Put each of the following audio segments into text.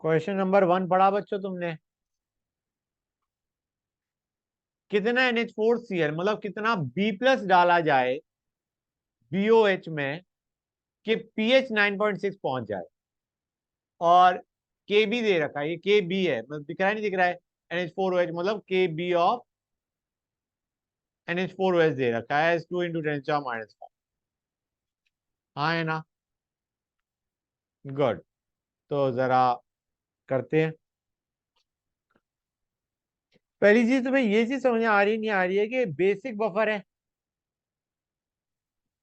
Question number 1 पढ़ा बच्चों तुमने? कितना NH4Cl मतलब कितना B+ डाला जाए BOH में कि pH 9.6 पहुंच जाए। और Kb दे रखा है, ये Kb है, मतलब दिख रहा है नहीं दिख रहा है? NH4OH मतलब Kb ऑफ NH4OH दे रखा है 2 × 10⁻⁵। हाँ है ना? गुड। तो जरा करते हैं। पहली चीज तुम्हें ये चीज समझ आ रही नहीं आ रही है कि बेसिक बफर है,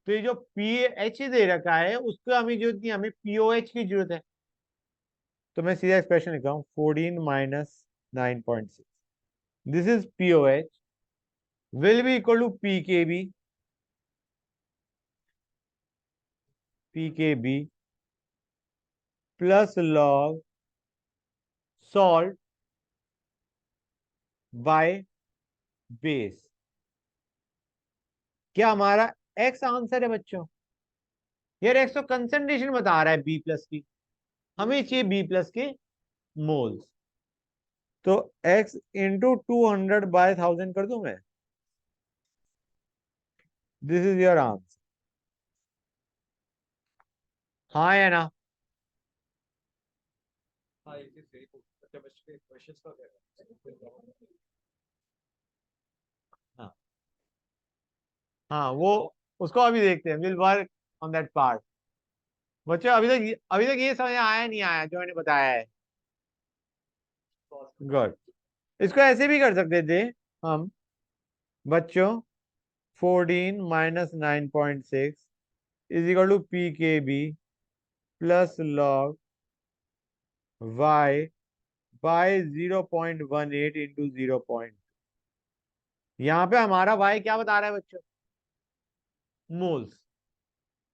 तो ये जो pH दे रखा है उसको हमें जरूरत नहीं, हमें POH की जरूरत है। तो मैं सीधा एक्सप्रेशन लिखता हूँ 14 - 9.6, this is POH will be equal to PKB plus log salt by base। क्या हमारा x आंसर है बच्चों? यार x तो कंसंट्रेशन बता रहा है B+ की, हमें चाहिए B+ के मोल्स। तो x इंटू 200/1000 कर दूं मैं, दिस इज योर आंसर। हाँ या ना? हाँ हाँ, वो उसको अभी देखते हैं, will work on that part. बच्चों अभी तक ये समझ आया नहीं आया जो मैंने बताया है? गुड। इसको ऐसे भी कर सकते थे हम बच्चों, 14 - 9.6 is equal to PKB plus log y by 0.18 into 0. यहाँ पे हमारा y क्या बता रहा है बच्चों? मोल्स,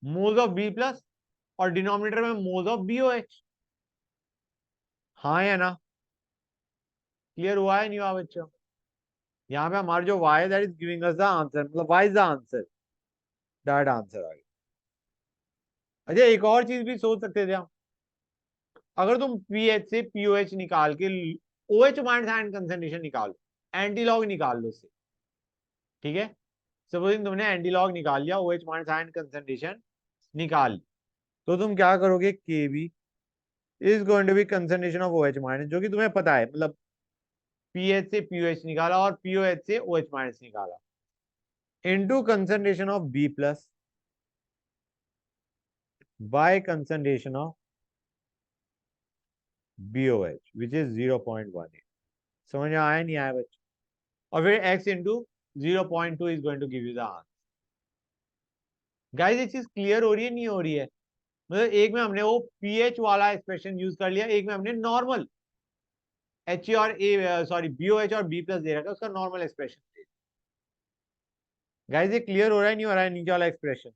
मोल्स ऑफ B+ और डिनोमिनेटर में मोल्स ऑफ BOH। हाँ या ना? क्लियर हुआ है नहीं हुआ बच्चों? यहाँ पे हमारा जो y that is giving us the answer, मतलब y is the answer, that answer आ गया। अच्छा, एक और चीज भी सोच सकते थे हम, अगर तुम पीएच से पीओएच निकाल के OH माइनस आयन कंसंट्रेशन निकालो, एंटीलॉग निकाल लो उससे, ठीक है? सपोजिंग तुमने एंटीलॉग निकाल लिया, OH माइनस आयन कंसंट्रेशन निकाल ली, तो तुम क्या करोगे? Kb is going to be concentration of OH minus, जो कि तुम्हें पता है, मतलब पीएच से पीओएच निकाला और पीओएच से OH माइनस निकाला, into concentration of B+ by concentration of BOH which is 0.18। समझ में आया नहीं आया बच्चे? और फिर x into 0.2 is going to give you the answer. Guys ये चीज क्लियर हो रही है नहीं हो रही है? मतलब एक में हमने वो pH वाला एक्सप्रेशन यूज कर लिया, एक में हमने नॉर्मल H और A सॉरी BOH और B+ दे रखा है, उसका नॉर्मल एक्सप्रेशन दे। गाइस ये क्लियर हो रहा है नहीं हो रहा है? नीचे वाला expression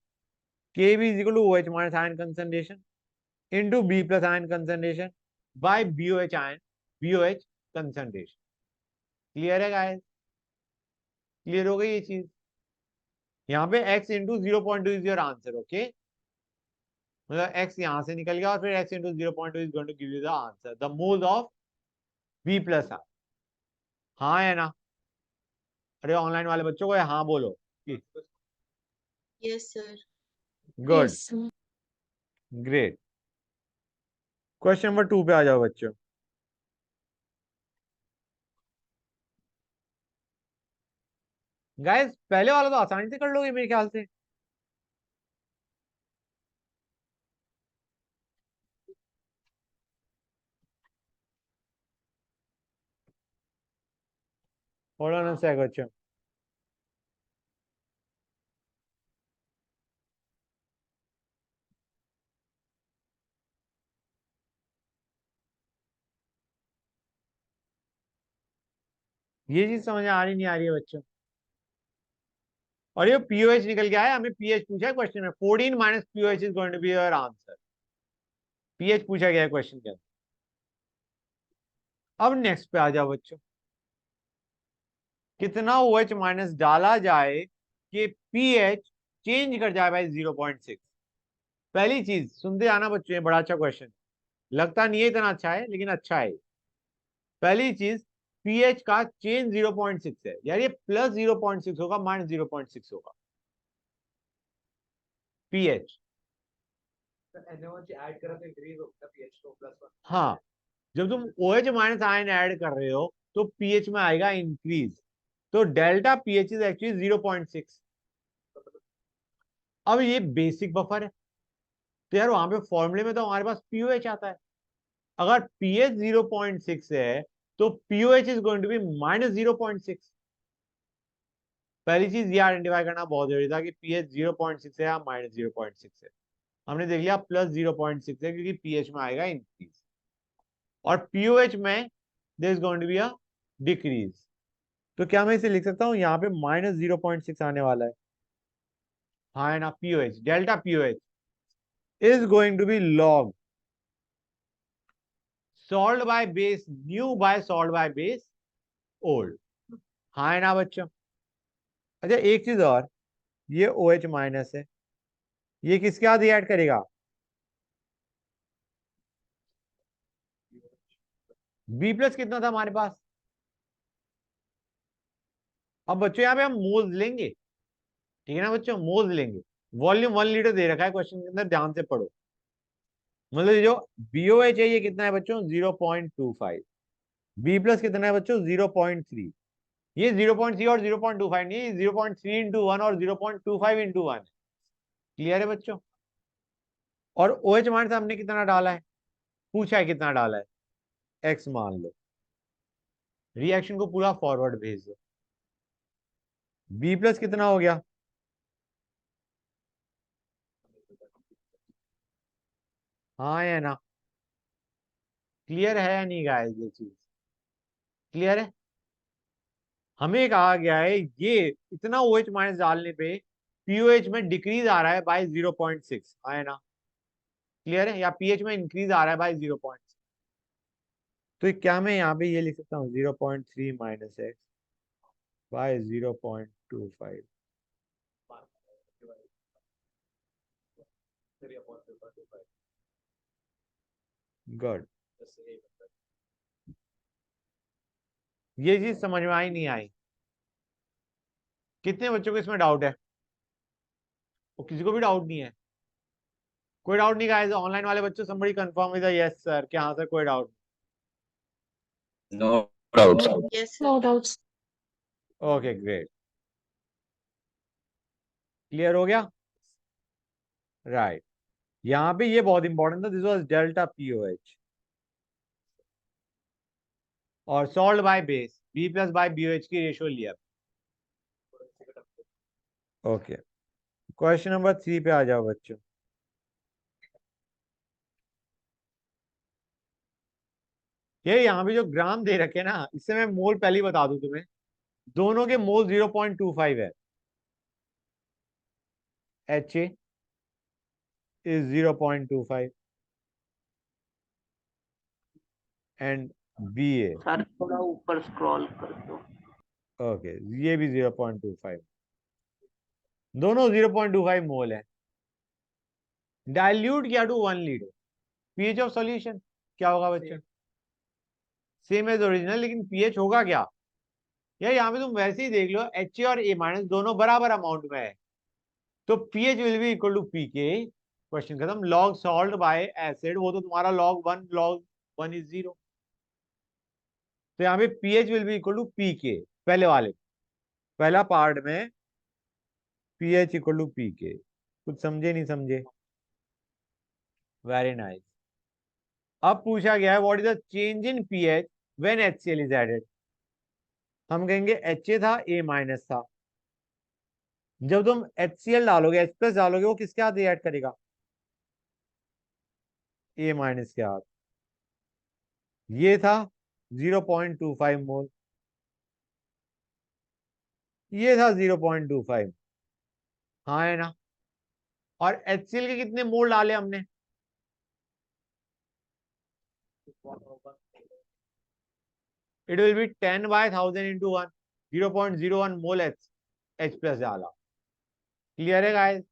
Kb is equal to OH minus ion concentration into B+ ion concentration by BOH ion BOH concentration. Clear है गाइस? क्लियर हो गई ये चीज? यहाँ पे x into 0.2 is your answer, okay? मतलब x यहां से निकल गया और फिर x into 0.2 is going to give you the answer, the moles of B+ are. हाँ है ना? अरे ऑनलाइन वाले बच्चों को हाँ बोलो। Yes sir. Good, great. Question number 2 पे आ जाओ बच्चों। गाइस पहले वाला तो आसानी से कर लोगे मेरे ख्याल से। होल्ड ऑन अ सेक बच्चों। ये चीज समझ आ रही नहीं आ रही है बच्चों? और ये पीओएच निकल गया है, हमें पीएच पूछा है क्वेश्चन में, 14 minus pOH is going to be your answer. PH पूछा गया है क्वेश्चन के अंदर। अब नेक्स्ट पे आ जाओ बच्चों, कितना OH माइनस डाला जाए कि पीएच चेंज कर जाए भाई 0.6? पहली चीज सुनते आना बच्चों, ये बड़ा अच्छा क्वेश्चन। लगता नहीं है इतना अच्छा है लेकिन अच्छा है। पहली चीज, पीएच का चेंज 0.6 है, यार ये प्लस 0.6 होगा माइनस 0.6 होगा पीएच। ऐड करा तो इंक्रीज होगा पीएच तो +1। हाँ, जब तुम OH माइनस आयन ऐड कर रहे हो तो पीएच में आएगा इंक्रीज, तो डेल्टा पीएच इज एक्चुअली 0.6। अब ये बेसिक बफर है, तो यार वहां पे फॉर्मूले में तो हमारे पास पीओएच आता है। अगर पीएच 0.6 है तो pOH is going to be minus 0.6। पहली चीज ये आइडेंटिफाई करना बहुत जरूरी था कि पीएच 0.6 है या माइनस 0.6 है। हमने देख लिया प्लस 0.6 है क्योंकि पीएच में आएगा इंक्रीज, और पीओएच में there is going to be a decrease. तो क्या मैं इसे लिख सकता हूं, यहाँ पे माइनस 0.6 आने वाला है। हाँ है ना, pOH delta pOH is going to be log salt by base new by salt by base old. हाँ है ना बच्चों। अच्छा एक चीज और, ये OH माइनस है, ये किसके आगे ऐड करेगा, बी प्लस कितना था हमारे पास। अब बच्चों यहाँ पे हम मोल्स लेंगे, ठीक है ना बच्चों, मोल्स लेंगे। वॉल्यूम 1 लीटर दे रखा है क्वेश्चन के अंदर, ध्यान से पढ़ो। मतलब ये जो BOH है ये कितना है बच्चों, 0.25। बी प्लस कितना है बच्चों, 0.3। ये 0.3 और 0.25 नहीं, 0.3 इंटू 1 और 0.25 इंटू 1। क्लियर है बच्चों। और OH माइनस हमने कितना डाला है, पूछा है कितना डाला है, X मान लो। रिएक्शन को पूरा फॉरवर्ड भेज दो। बी प्लस कितना हो गया, हाँ या ना। क्लियर है या नहीं गाइस, ये चीज क्लियर है। हमें कहा गया है ये इतना OH माइनस डालने पे पीओएच में डिक्रीज आ रहा है बाय 0.6, हाँ है ना। क्लियर है, या पीएच में इंक्रीज आ रहा है बाय 0.6। तो क्या मैं यहाँ पे ये लिख सकता हूँ 0.3 माइनस एक्स बाय 0.25। गुड। ये चीज समझ में आई नहीं आई, कितने बच्चों को इसमें डाउट है, वो किसी को भी डाउट नहीं है, कोई डाउट नहीं गाइस। ऑनलाइन वाले बच्चों somebody confirm with a yes sir, क्या हाँ सर कोई doubt. No doubts. Yes, no doubts. Okay great, clear हो गया। राइट, यहाँ पे ये बहुत इंपॉर्टेंट था, दिस वाज डेल्टा पीओएच और salt by base B plus by BOH की रेशियो लिया। ओके, क्वेश्चन नंबर 3 पे आ जाओ बच्चों। ये यहाँ पे जो ग्राम दे रखे ना, इससे मैं मोल पहले ही बता दूं तुम्हें, दोनों के मोल 0.25 है। HA is 0.25 and BA, sir थोड़ा ऊपर स्क्रॉल कर दो। ओके ये भी 0.25, दोनों 0.25 मोल है। डाइल्यूट किया to 1 litre, pH of solution क्या होगा बच्चों, सेम एज ओरिजिनल, लेकिन पीएच होगा क्या, या यहाँ पे तुम वैसे ही देख लो HA और A माइनस दोनों बराबर अमाउंट में है, तो pH will be equal to pK. Question खत्म। लॉग सॉल्ट बाय एसिड, वो तो तुम्हारा log 1 इज 0, तो यहाँ पे pH will be equal to pK. पहले वाले पहला पार्ट में पीएच इक्वल टू पीके, कुछ समझे नहीं समझे, वेरी नाइस। अब पूछा गया है what is the change in pH when HCl is added. हम कहेंगे HA था, A माइनस था, जब तुम HCl डालोगे, H प्लस डालोगे, वो किसके साथ ऐड करेगा, A माइनस के साथ। ये था 0.25 मोल, ये था 0.25, हाँ है ना। और HCl के कितने मोल डाले हमने, it will be 10/1000 into 1, 0.01 mole H plus डाला। क्लियर है गाइस,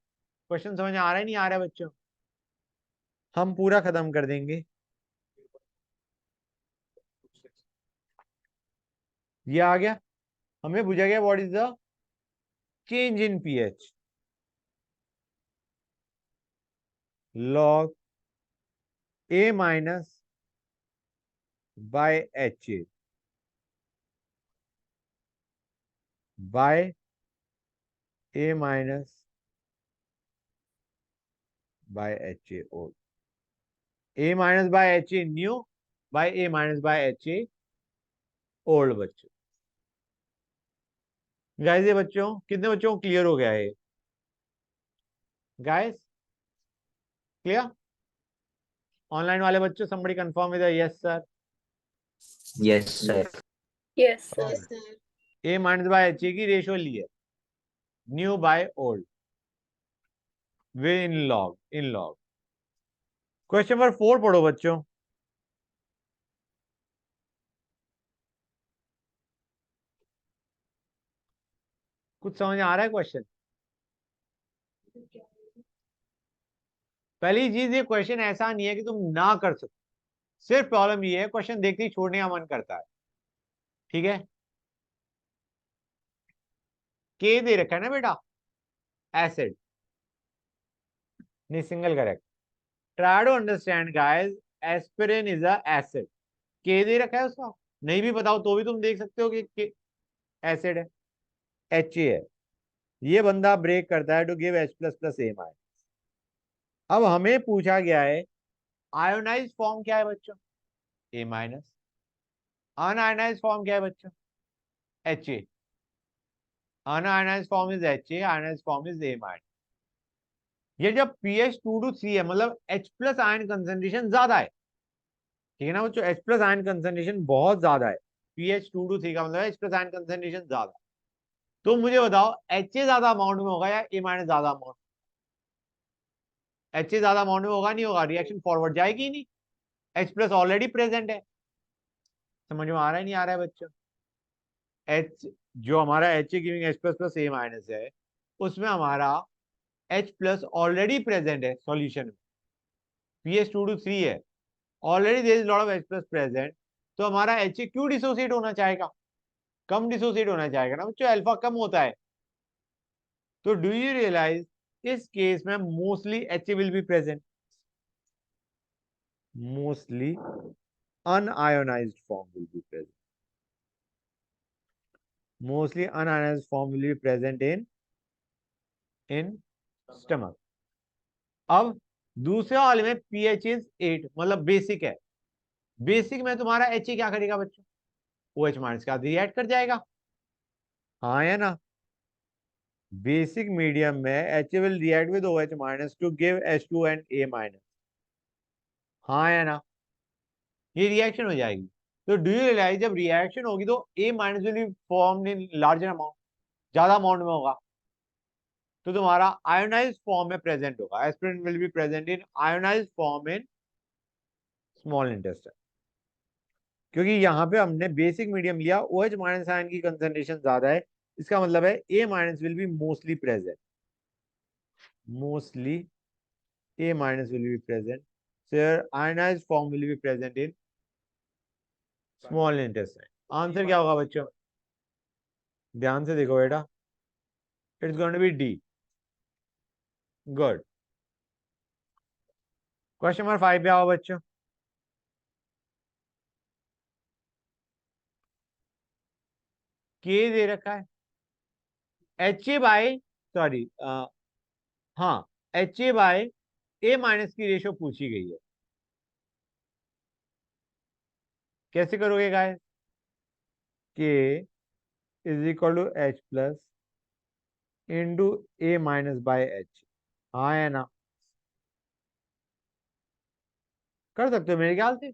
क्वेश्चन समझ में आ रहा है नहीं आ रहा है बच्चों। हम पूरा खत्म कर देंगे, ये आ गया, हमें पूछा गया what is the change in pH, log A minus by H A by A minus by H A old, A minus by H A new by A minus by H A old. बच्चों guys, ये बच्चों कितने बच्चों को clear हो गया है guys? Clear? Online वाले बच्चों somebody confirm with a yes sir? Yes, sir. Yes, sir. A minus by H ए की रेशियो ली है, new by old, way in log. Question number 4 पढ़ो बच्चों। कुछ समझ आ रहा है क्वेश्चन? पहली चीज, ये क्वेश्चन ऐसा नहीं है कि तुम ना कर सकते, सिर्फ प्रॉब्लम ये है क्वेश्चन देखते ही छोड़ने का मन करता है। ठीक है, के दे रखा है ना बेटा, एसिड, नहीं single correct. Try to understand guys, aspirin is a acid, K दे रखा है उसका, नहीं भी बताओ तो भी तुम देख सकते हो कि एसिड है, एच ए है। ये बंदा ब्रेक करता है to give H plus plus A minus. अब हमें पूछा गया है आयोनाइज फॉर्म क्या है बच्चों, ए माइनस। अनआयोनाइज फॉर्म क्या है बच्चों, H A. Unionise form is H A, ionise form is A minus. ये जब pH 2 to 3 है, मतलब H प्लस आयन कंसेंट्रेशन ज्यादा है, ठीक है ना बच्चों, H प्लस आयन कंसेंट्रेशन बहुत ज्यादा है, pH 2 to 3 का मतलब H प्लस आयन कंसेंट्रेशन ज्यादा। तो मुझे बताओ HA ज्यादा अमाउंट में होगा या A माइनस ज्यादा अमाउंट? HA ज्यादा अमाउंट में होगा, नहीं होगा, रिएक्शन फॉरवर्ड जाएगी ही नहीं, H प्लस ऑलरेडी प्रेजेंट है। समझ में आ रहा है नहीं आ रहा है बच्चों? H जो हमारा HA giving H plus plus A minus है, उसमें हमारा H प्लस ऑलरेडी प्रेजेंट है सॉल्यूशन में, pH 2 to 3 है, already there is lot of H plus present, तो हमारा HA क्यों डिसोसिएट होना चाहेगा? कम डिसोसिएट होना चाहेगा ना बच्चों, अल्फा कम होता है। तो डू यू रियलाइज इस केस में mostly HA will be present, mostly unionized form will be present, mostly unionized form will be present in stomach। अब दूसरे वाले में pH is 8, मतलब बेसिक है, बेसिक में तुम्हारा HA क्या करेगा बच्चों, OH माइनस का रिएक्ट कर जाएगा, हाँ या ना? बेसिक मीडियम में HA will react with OH minus to give H2 and A minus, हाँ या ना? ये रिएक्शन हो जाएगी। तो डू यू रियलाइज जब रिएक्शन होगी तो A minus will be formed in larger amount, ज्यादा अमाउंट में होगा, तो तुम्हारा आयोनाइज फॉर्म में प्रेजेंट होगा, aspirin will be present in ionise form in small intestine. क्योंकि यहाँ पे हमने बेसिक मीडियम लिया, OH माइनस आयन की कंसंट्रेशन ज्यादा है, इसका मतलब है A minus will be mostly present, mostly A minus will be present. So your ionized form will be present in small intestine. Answer क्या होगा बच्चों? ध्यान से देखो बेटा, it's going to be D. Good. Question number 5 पे आओ बच्चों। के दे रखा है, एच ए बाय, सॉरी, हाँ, H A by A minus की रेशियो पूछी गई है, कैसे करोगे guys? K is equal to H plus into A minus by H, हाँ है ना? कर सकते हो मेरे ख्याल से।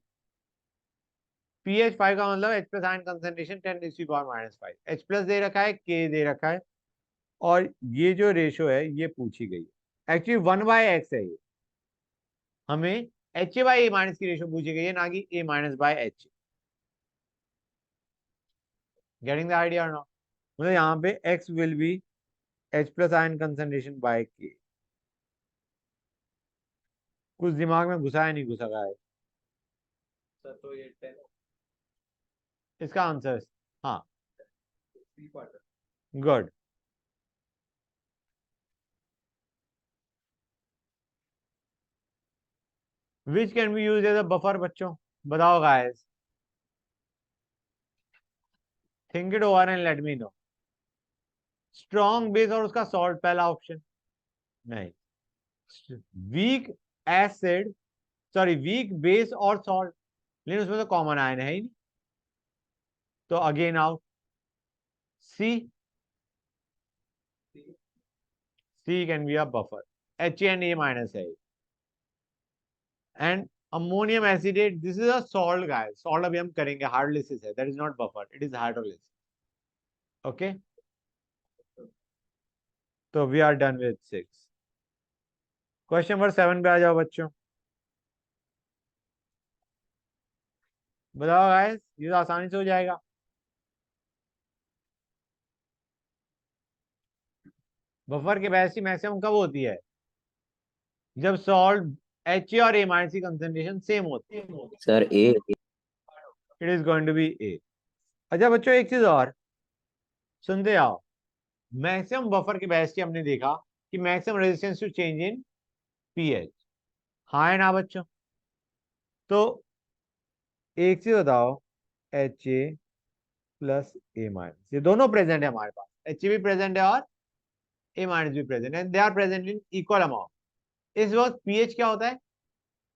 pH 5 का मतलब H plus ion concentration 10⁻⁻5, H plus दे रखा है, K दे रखा है, और ये जो रेशो है ये पूछी गई है, एक्चुअली 1/x है ये, हमें HA बाई A माइनस की रेशो पूछी गई है, ना कि A minus by H. Getting the idea और नॉट? मतलब यहाँ पे X will be H plus ion concentration by K। कुछ दिमाग में घुसा है नहीं घुसा है? सर तो ये 10 इसका आंसर, हाँ, Three quarter. Good. Which can be use as a buffer बच्चों, बताओ guys, think it over and let me know. Strong base और उसका सॉल्ट पहला ऑप्शन नहीं, weak acid, sorry weak base और सॉल्ट, लेकिन उसमें तो कॉमन आयन है ही नहीं, तो again out. C, C can be a buffer, HNA minus है, and ammonium acetate this is a salt guys, salt अभी हम करेंगे, हाइड्रोलिसिस है, that is not buffer, it is hydrolysis. Okay, तो we are done with 6। Question number 7 पे आ जाओ बच्चों, बताओ गाइस, ये तो आसानी से हो जाएगा। बफर कैपेसिटी मैक्सिमम कब होती है, जब सॉल्ट HA और A माइनस की कंसंट्रेशन सेम होती है, sir A. It is going to be A। अच्छा बच्चों एक चीज और सुनते आओ, मैक्सिमम बफर कैपेसिटी हमने देखा कि maximum resistance to change in pH, हाँ है ना बच्चों? तो एक चीज बताओ, HA प्लस A माइनस, ये दोनों प्रेजेंट है हमारे पास, HA भी प्रेजेंट है और A माइनस भी प्रेजेंट है, they are present in equal amount. इस वक्त pH क्या होता है,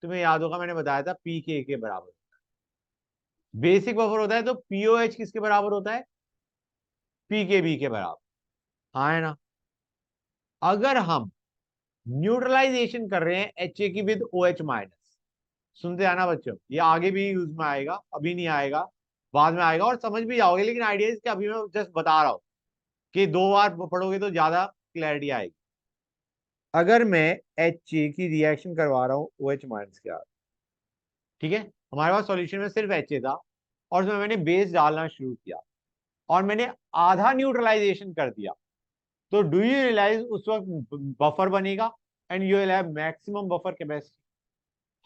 तुम्हें याद होगा मैंने बताया था pK के बराबर, बेसिक बफर होता है तो POH किसके बराबर होता है, PKB के बराबर, हाँ है ना? अगर हम न्यूट्रलाइजेशन कर रहे हैं HA की विद OH माइनस, सुनते आना बच्चों, ये आगे भी यूज में आएगा, अभी नहीं आएगा, बाद में आएगा और समझ भी जाओगे, लेकिन आइडिया इसके अभी मैं जस्ट बता रहा हूं कि 2 बार पढ़ोगे तो ज्यादा क्लैरिटी आएगी। अगर मैं HA की रिएक्शन करवा रहा हूं OH माइनस के साथ, ठीक है, हमारे पास सॉल्यूशन में सिर्फ HA था और उसमें मैंने बेस डालना शुरू किया और मैंने आधा न्यूट्रलाइजेशन कर दिया, तो डू यू रियलाइज उस वक्त बफर बनेगा and you will have maximum buffer capacity.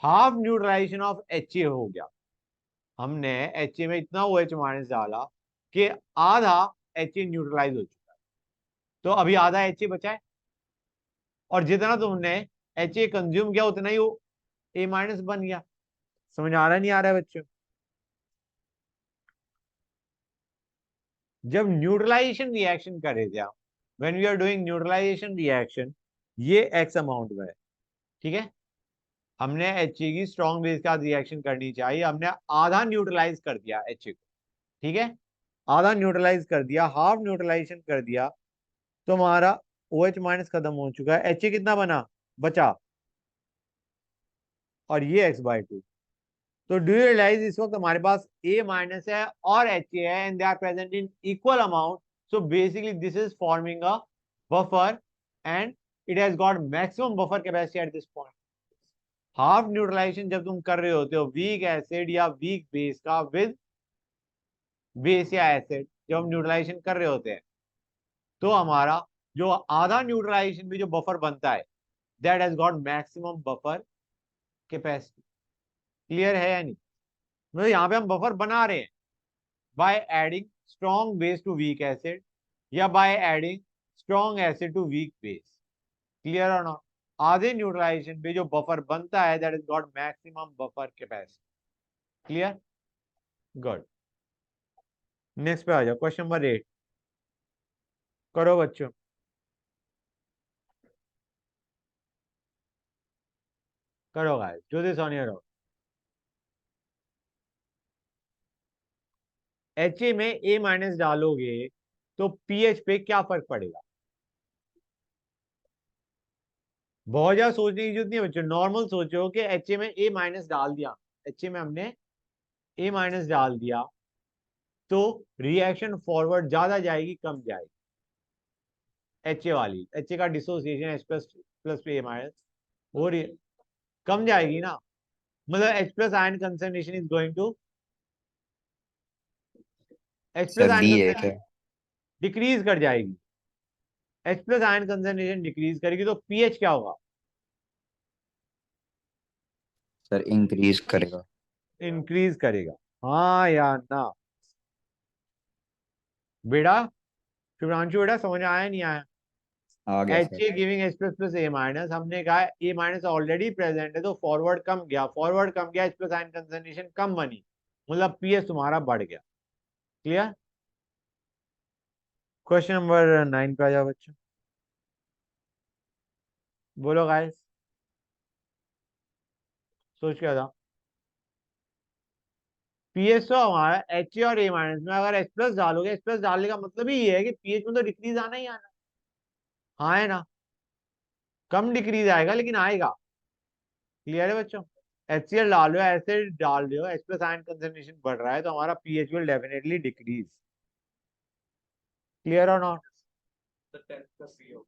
Half neutralisation of HA हो गया, हमने HA में इतना OH माइनस डाला कि आधा HA न्यूट्रलाइज हो चुका है, तो अभी आधा HA बचा है और जितना तुमने HA कंज्यूम किया उतना ही वो A माइनस बन गया। समझ आ रहा नहीं आ रहा है बच्चों? जब न्यूट्रलाइजेशन रिएक्शन कर रहे थे आप, when we are doing neutralisation reaction, ये एक्स अमाउंट में है, ठीक है, हमने HA की स्ट्रॉन्ग बेस के साथ रिएक्शन करनी चाहिए, हमने आधा न्यूट्रलाइज कर दिया HA को, ठीक है, आधा न्यूट्रलाइज कर दिया, हाफ न्यूट्रलाइजेशन कर दिया, तो हमारा OH माइनस खत्म हो चुका है, HA कितना बना बचा, और ये x/2। तो डू यू रियलाइज इस वक्त हमारे पास A माइनस है और HA है and they are present in equal amount, so basically this is forming a buffer and it has got maximum buffer capacity at this point. Half neutralisation जब तुम कर रहे होते हो वीक एसिड या वीक बेस का with base या acid, जब हम न्यूट्रलाइजेशन कर रहे होते हैं, तो हमारा जो आधा न्यूट्रलाइजेशन भी जो बफर बनता है, that has got maximum buffer capacity. Clear है या नहीं? मतलब यहाँ पे हम बफर बना रहे हैं by adding strong base to weak acid या by adding strong acid to weak base. Clear और नॉट? आधे न्यूट्रलाइजेशन पे जो बफर बनता है that is got maximum buffer capacity. Clear? Good. Next पे आ जाओ, क्वेश्चन नंबर 8 करो बच्चों। करो guys, do this on your own. HA में A माइनस डालोगे तो पीएच पे क्या फर्क पड़ेगा? बहुत ज्यादा सोचने की जरूरत नहीं है बच्चों, नॉर्मल सोचो कि HA में A माइनस डाल दिया, HA में हमने A माइनस डाल दिया, तो रिएक्शन फॉरवर्ड ज्यादा जाएगी कम जाएगी? HA वाली, HA का डिसोसिएशन H प्लस प्लस पे A माइनस हो रही है, कम जाएगी ना, मतलब H plus ion concentration is going to, H plus sir ion D है क्या? कंसंट्रेशन डिक्रीज कर जाएगी, H plus ion concentration decrease करेगी तो पीएच क्या होगा? सर इंक्रीज करेगा। इंक्रीज करेगा, हाँ या ना बेटा? शुभ्रांशु बेटा समझ आया नहीं आया? आ गया H sir. A giving H plus plus A minus, हमने कहा ए माइनस ऑलरेडी प्रेजेंट है तो फॉरवर्ड कम गया, फॉरवर्ड कम गया, एच प्लस आयन कंसंट्रेशन कम बनी, मतलब पीएच तुम्हारा बढ़ गया। क्लियर? क्वेश्चन नंबर 9 पे आ जाओ बच्चों, बोलो गाइस, सोच क्या था? पीएच तो हमारा एच ए और ए माइनस में, अगर एच प्लस डालोगे, एच प्लस डालने का मतलब ही ये है कि पीएच में तो डिक्रीज आना ही आना। हाँ है ना? कम डिक्रीज आएगा लेकिन आएगा। क्लियर है बच्चों? HCl डाल रहे हो, एसिड डाल रहे हो, H प्लस आयन कंसंट्रेशन बढ़ रहा है तो हमारा pH will definitely decrease. Clear और not? The 10 plus CO.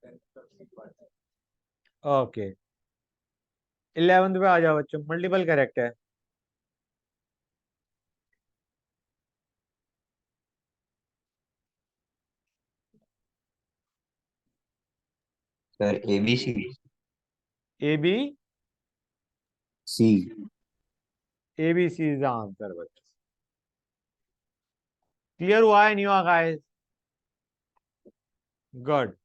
10 plus C1. Okay, 11th पे आ जाओ बच्चों, मल्टीपल करेक्ट है। Sir ABC A B C। ABC is the answer बच्चों। क्लियर हुआ है नहीं हुआ गाइस? गुड।